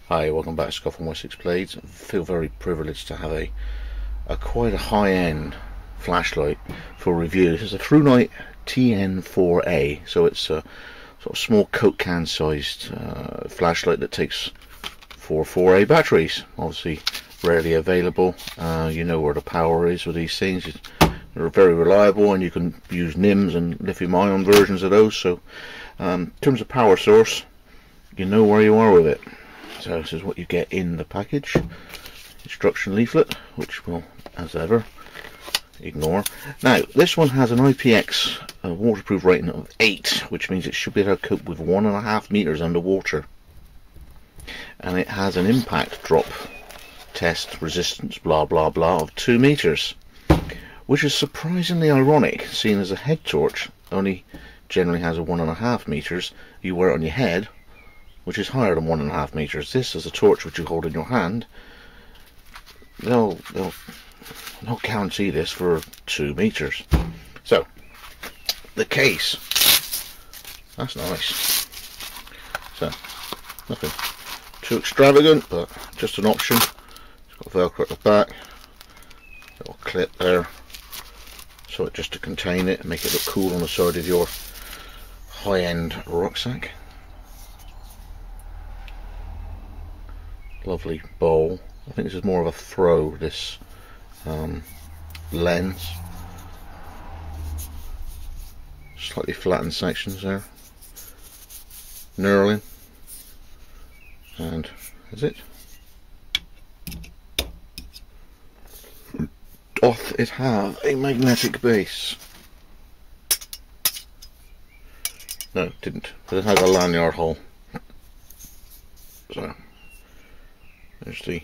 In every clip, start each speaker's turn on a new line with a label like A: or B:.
A: Hi, welcome back to Scott from Wessex Blades. I feel very privileged to have a quite a high-end flashlight for review. This is a Thrunite TN4A, so it's a sort of small Coke can sized flashlight that takes 4 4A batteries. Obviously rarely available. You know where the power is with these things. They're very reliable, and you can use NIMS and lithium-ion versions of those. So in terms of power source, you know where you are with it. So this is what you get in the package. Instruction leaflet, which we'll, as ever, ignore. Now, this one has an IPX waterproof rating of 8, which means it should be able to cope with 1.5 meters underwater. And it has an impact drop test resistance, blah blah blah, of 2 meters, which is surprisingly ironic, seeing as a head torch only generally has a 1.5 meters. You wear it on your head, which is higher than 1.5 meters. This is a torch which you hold in your hand. They'll guarantee this for 2 meters. So the case, that's nice. So nothing too extravagant, but just an option. It's got Velcro at the back, little clip there, so just to contain it and make it look cool on the side of your high-end rucksack. Lovely bowl. I think this is more of a throw, this lens. Slightly flattened sections there. Knurling. And that's it. Doth it have a magnetic base? No, it didn't. But it has a lanyard hole. So there's the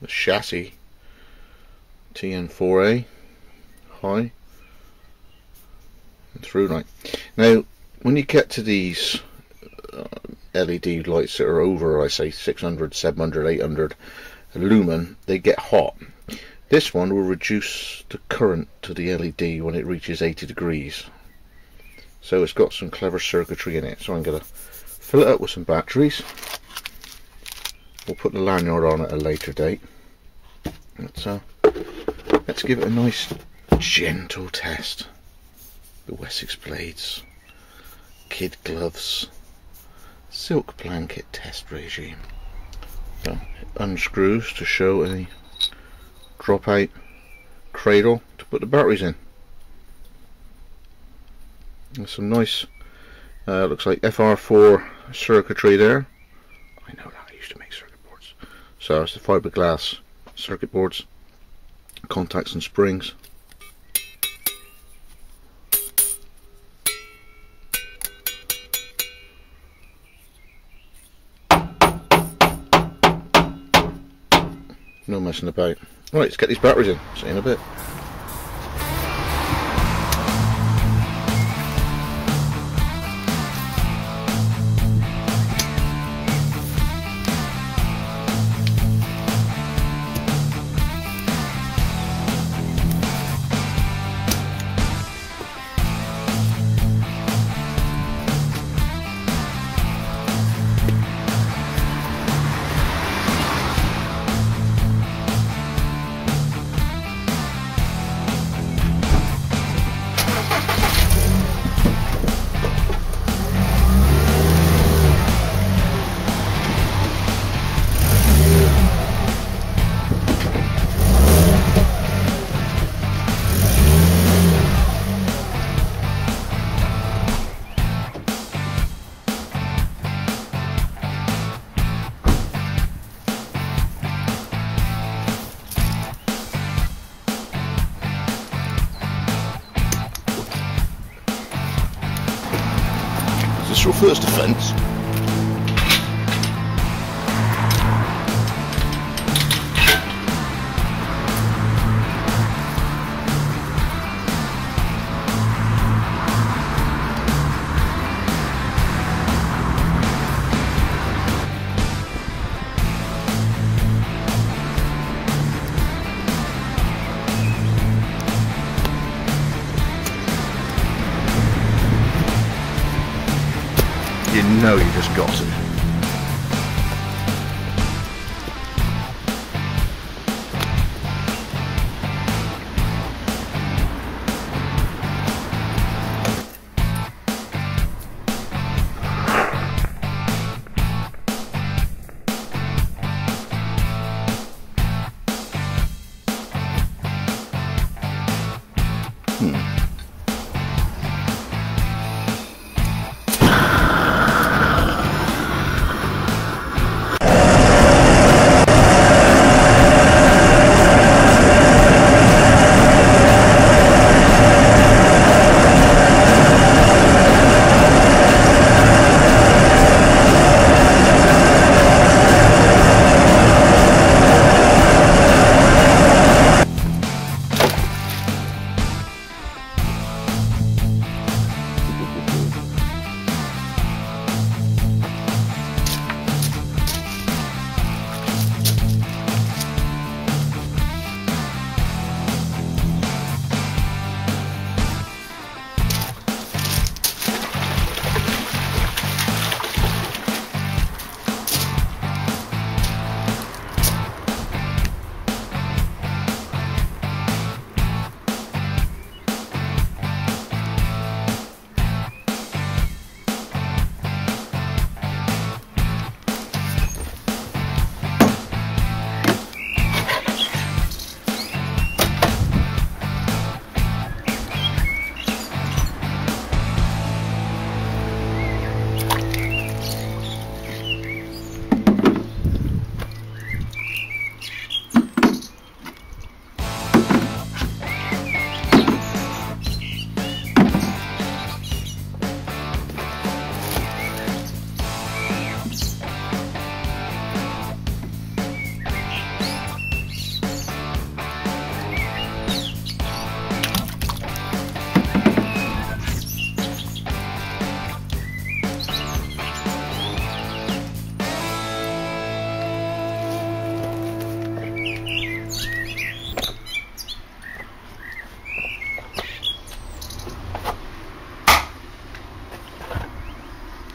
A: chassis, TN4A, high, and Thrunite. Now, when you get to these LED lights that are over, I say 600, 700, 800 lumen, they get hot. This one will reduce the current to the LED when it reaches 80 degrees. So it's got some clever circuitry in it. So I'm going to fill it up with some batteries. We'll put the lanyard on at a later date. Let's give it a nice gentle test. The Wessex Blades kid gloves silk blanket test regime. So it unscrews to show a drop out cradle to put the batteries in. There's some nice looks like FR4 circuitry there. I know that, I used to make circuit boards. So it's the fiberglass circuit boards, contacts and springs. No messing about. Right, let's get these batteries in. See you in a bit. Is this your first offence? You know you just got it.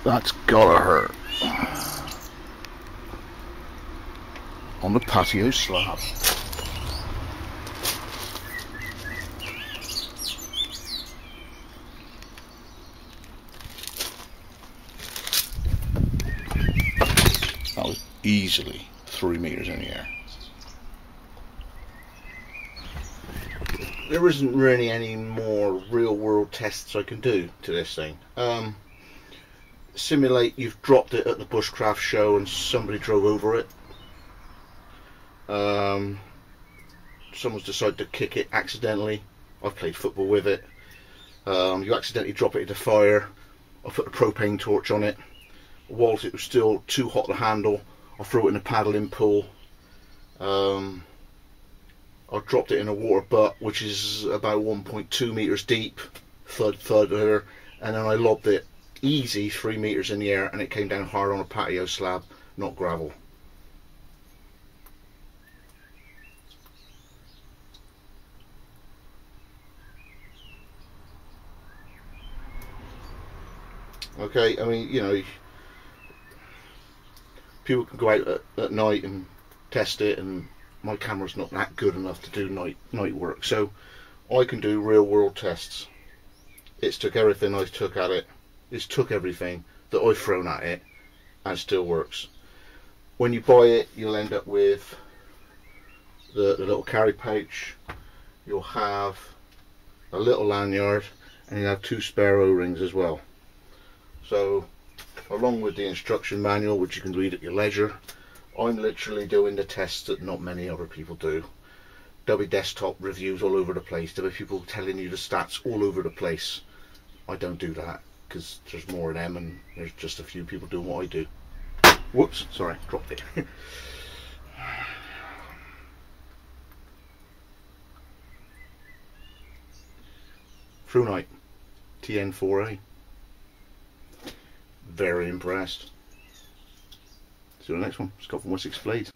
A: That's gotta hurt. On the patio slab. That was easily 3 meters in the air. There isn't really any more real world tests I can do to this thing. Simulate you've dropped it at the bushcraft show and somebody drove over it. Someone's decided to kick it accidentally. I've played football with it. You accidentally drop it into fire. I put a propane torch on it. Whilst it was still too hot to handle, I threw it in a paddling pool. I dropped it in a water butt, which is about 1.2 meters deep. Thud, thud there, and then I lobbed it easy 3 meters in the air, and it came down hard on a patio slab, not gravel. Okay, I mean, you know, people can go out at night and test it, and my camera's not that good enough to do night work, so I can do real world tests. It's took everything I took at it. It's took everything that I've thrown at it, and it still works. When you buy it, you'll end up with the little carry pouch. You'll have a little lanyard, and you have 2 spare O-rings as well. So, along with the instruction manual, which you can read at your leisure, I'm literally doing the tests that not many other people do. There'll be desktop reviews all over the place. There'll be people telling you the stats all over the place. I don't do that, because there's more of them and there's just a few people doing what I do. Whoops, sorry, dropped it. Thrunite TN4A. Very impressed. See you on the next one. Scott from Wessex Blades.